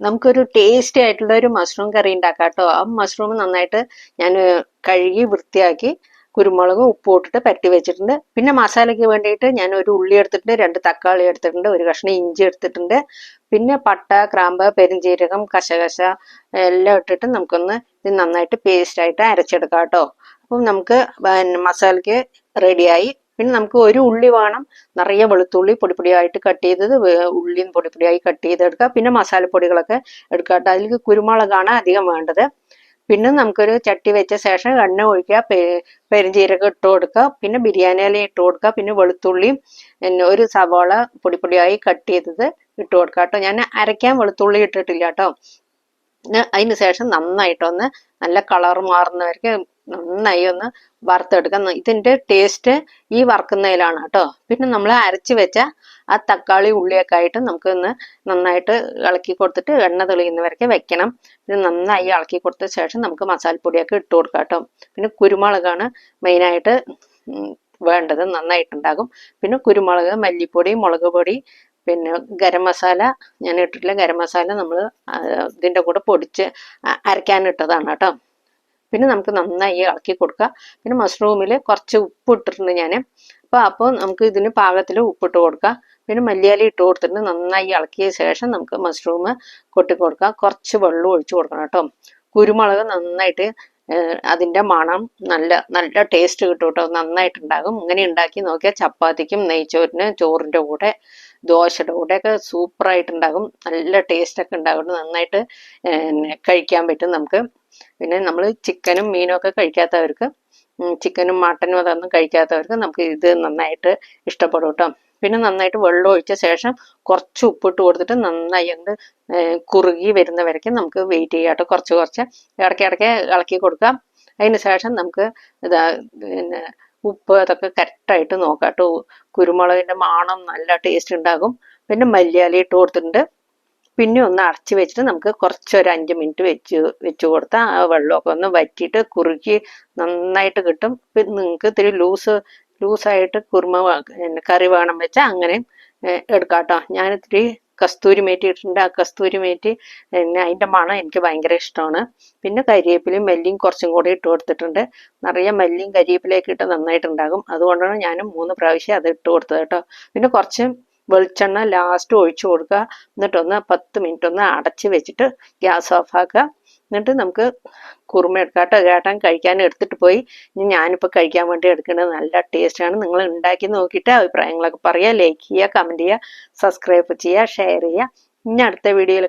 നമുക്കൊരു ടേസ്റ്റി ആയിട്ടുള്ള ഒരു മഷ്റൂം കറി ഉണ്ടാക്കാം കേട്ടോ. ആ മഷ്റൂം നന്നായിട്ട് ഞാൻ കഴുകി വൃത്തിയാക്കി കുരുമുളകും ഉപ്പും ഇട്ടിട്ട് പരട്ടി വെച്ചിട്ടുണ്ട്. പിന്നെ മസാലയ്ക്ക് വേണ്ടിയിട്ട് ഞാൻ ഒരു ഉള്ളി എടുത്തിട്ടുണ്ട്, 2 തക്കാളി എടുത്തിട്ടുണ്ട്, ഒരു കഷ്ണം ഇഞ്ചി എടുത്തിട്ടുണ്ട്. പിന്നെ പട്ട, ഗ്രാമ്പ്, പെരുംജീരകം, കശകശ എല്ലാം ഇട്ടിട്ട് നമുക്കൊന്ന് ഇത് നന്നായിട്ട് പേസ്റ്റായിട്ട് അരച്ചെടുക്കാം കേട്ടോ. അപ്പം നമുക്ക് മസാലയ്ക്ക് റെഡിയായി. പിന്നെ നമുക്ക് ഒരു ഉള്ളി വേണം, നിറയെ വെളുത്തുള്ളി പൊടിപ്പൊടിയായിട്ട് കട്ട് ചെയ്തത്, ഉള്ളിയും പൊടിപ്പൊടിയായി കട്ട് ചെയ്തെടുക്കുക. പിന്നെ മസാലപ്പൊടികളൊക്കെ എടുക്കുക കേട്ടോ. അതിലേക്ക് കുരുമുളകാണ് അധികം വേണ്ടത്. പിന്നെ നമുക്കൊരു ചട്ടി വെച്ച ശേഷം എണ്ണ ഒഴിക്കുക, പെരുംജീരകം ഇട്ട് കൊടുക്കുക, പിന്നെ ബിരിയാണി ഇല ഇട്ട് കൊടുക്കുക, പിന്നെ വെളുത്തുള്ളിയും പിന്നെ ഒരു സവാള പൊടിപ്പൊടിയായി കട്ട് ചെയ്തത് ഇട്ട് കൊടുക്കുക കേട്ടോ. ഞാൻ അരയ്ക്കാൻ വെളുത്തുള്ളി ഇട്ടിട്ടില്ല കേട്ടോ. അതിന് ശേഷം നന്നായിട്ടൊന്ന് നല്ല കളർ മാറുന്നവർക്ക് നന്നായി ഒന്ന് വറുത്തെടുക്കാം. ഇതിന്റെ ടേസ്റ്റ് ഈ വറുക്കുന്നതിലാണ് കേട്ടോ. പിന്നെ നമ്മൾ അരച്ച് വെച്ച ആ തക്കാളി ഉള്ളിയൊക്കെ ആയിട്ട് നമുക്കൊന്ന് നന്നായിട്ട് ഇളക്കി കൊടുത്തിട്ട് എണ്ണ തെളിയുന്നവരൊക്കെ വെക്കണം. പിന്നെ നന്നായി ഇളക്കി കൊടുത്ത ശേഷം നമുക്ക് മസാലപ്പൊടിയൊക്കെ ഇട്ട് കൊടുക്കാം കേട്ടോ. പിന്നെ കുരുമുളകാണ് മെയിനായിട്ട് വേണ്ടത്, നന്നായിട്ടുണ്ടാകും. പിന്നെ കുരുമുളക്, മല്ലിപ്പൊടി, മുളക് പൊടി, പിന്നെ ഗരം മസാല ഞാൻ ഇട്ടിട്ടില്ല. ഗരം മസാല നമ്മൾ ഇതിൻ്റെ കൂടെ പൊടിച്ച് അരയ്ക്കാനിട്ടതാണ് കേട്ടോ. പിന്നെ നമുക്ക് നന്നായി ഇളക്കി കൊടുക്കുക. പിന്നെ മഷ്റൂമിൽ കുറച്ച് ഉപ്പ് ഇട്ടിട്ടുണ്ട് ഞാൻ. അപ്പോൾ നമുക്ക് ഇതിന് പാകത്തിൽ ഉപ്പിട്ട് കൊടുക്കുക. പിന്നെ മല്ലിയില ഇട്ട് കൊടുത്തിട്ട് നന്നായി ഇളക്കിയ ശേഷം നമുക്ക് മഷ്റൂം കൊട്ടി കൊടുക്കുക. കുറച്ച് വെള്ളം ഒഴിച്ചു കൊടുക്കണം കേട്ടോ. കുരുമുളക് നന്നായിട്ട് അതിൻ്റെ മണം നല്ല നല്ല ടേസ്റ്റ് കിട്ടും കേട്ടോ, നന്നായിട്ടുണ്ടാകും. ഇങ്ങനെ ഉണ്ടാക്കി നോക്കിയാൽ ചപ്പാത്തിക്കും നെയ്ച്ചോറിന് ചോറിൻ്റെ കൂടെ ദോശയുടെ കൂടെയൊക്കെ സൂപ്പറായിട്ടുണ്ടാകും. നല്ല ടേസ്റ്റൊക്കെ ഉണ്ടാകും, നന്നായിട്ട് കഴിക്കാൻ പറ്റും നമുക്ക്. പിന്നെ നമ്മൾ ചിക്കനും മീനും ഒക്കെ കഴിക്കാത്തവർക്ക്, ചിക്കനും മട്ടനും അതൊന്നും കഴിക്കാത്തവർക്ക് നമുക്ക് ഇത് നന്നായിട്ട് ഇഷ്ടപ്പെടും കേട്ടോ. പിന്നെ നന്നായിട്ട് വെള്ളം ഒഴിച്ച ശേഷം കുറച്ച് ഉപ്പിട്ട് കൊടുത്തിട്ട് നന്നായി അങ്ങ് കുറുകി വരുന്നവരേക്ക് നമുക്ക് വെയിറ്റ് ചെയ്യാം കേട്ടോ. കുറച്ച് ഇടയ്ക്കിടയ്ക്ക് ഇളക്കി കൊടുക്കാം. അതിന് ശേഷം നമുക്ക് ഇതാ പിന്നെ ഉപ്പ് അതൊക്കെ കറക്റ്റായിട്ട് നോക്കാം കേട്ടോ. കുരുമുളകിൻ്റെ മണം നല്ല ടേസ്റ്റ് ഉണ്ടാകും. പിന്നെ മല്ലിയില ഇട്ട് കൊടുത്തിട്ടുണ്ട്. പിന്നെ ഒന്ന് അടച്ച് വെച്ചിട്ട് നമുക്ക് കുറച്ചൊരു 5 മിനിറ്റ് വെച്ച് കൊടുത്താൽ ആ വെള്ളമൊക്കെ ഒന്ന് വറ്റിയിട്ട് കുറുക്കി നന്നായിട്ട് കിട്ടും. പിന്നെ നിങ്ങൾക്ക് ഇത്തിരി ലൂസായിട്ട് കറി വേണം വെച്ചാൽ അങ്ങനെ എടുക്കാം കേട്ടോ. ഞാനിത്തിരി കസ്തൂരി മേത്തി ഇട്ടിട്ടുണ്ട്. ആ കസ്തൂരി മേത്തി പിന്നെ അതിൻ്റെ മണം എനിക്ക് ഭയങ്കര ഇഷ്ടമാണ്. പിന്നെ കരിവേപ്പിലയും മല്ലിയും കുറച്ചും കൂടി ഇട്ട് കൊടുത്തിട്ടുണ്ട്. നിറയെ മല്ലിയും കരിവേപ്പിലയൊക്കെ ഇട്ട് നന്നായിട്ടുണ്ടാകും. അതുകൊണ്ടാണ് ഞാൻ 3 പ്രാവശ്യം അത് ഇട്ട് കൊടുത്തത് കേട്ടോ. പിന്നെ കുറച്ച് വെളിച്ചെണ്ണ ലാസ്റ്റ് ഒഴിച്ചു കൊടുക്കുക. എന്നിട്ടൊന്ന് 10 മിനിറ്റ് ഒന്ന് അടച്ച് വെച്ചിട്ട് ഗ്യാസ് ഓഫാക്കുക. എന്നിട്ട് നമുക്ക് കുറുമ എടുക്കാം കേട്ടോ. ചേട്ടൻ കഴിക്കാൻ എടുത്തിട്ട് പോയി. ഇനി ഞാനിപ്പോൾ കഴിക്കാൻ വേണ്ടി എടുക്കുന്നത് നല്ല ടേസ്റ്റാണ്. നിങ്ങൾ ഉണ്ടാക്കി നോക്കിയിട്ട് അഭിപ്രായങ്ങളൊക്കെ പറയുക, ലൈക്ക് ചെയ്യുക, കമൻറ്റ് ചെയ്യുക, സബ്സ്ക്രൈബ് ചെയ്യുക, ഷെയർ ചെയ്യുക. ഇനി അടുത്ത വീഡിയോയിൽ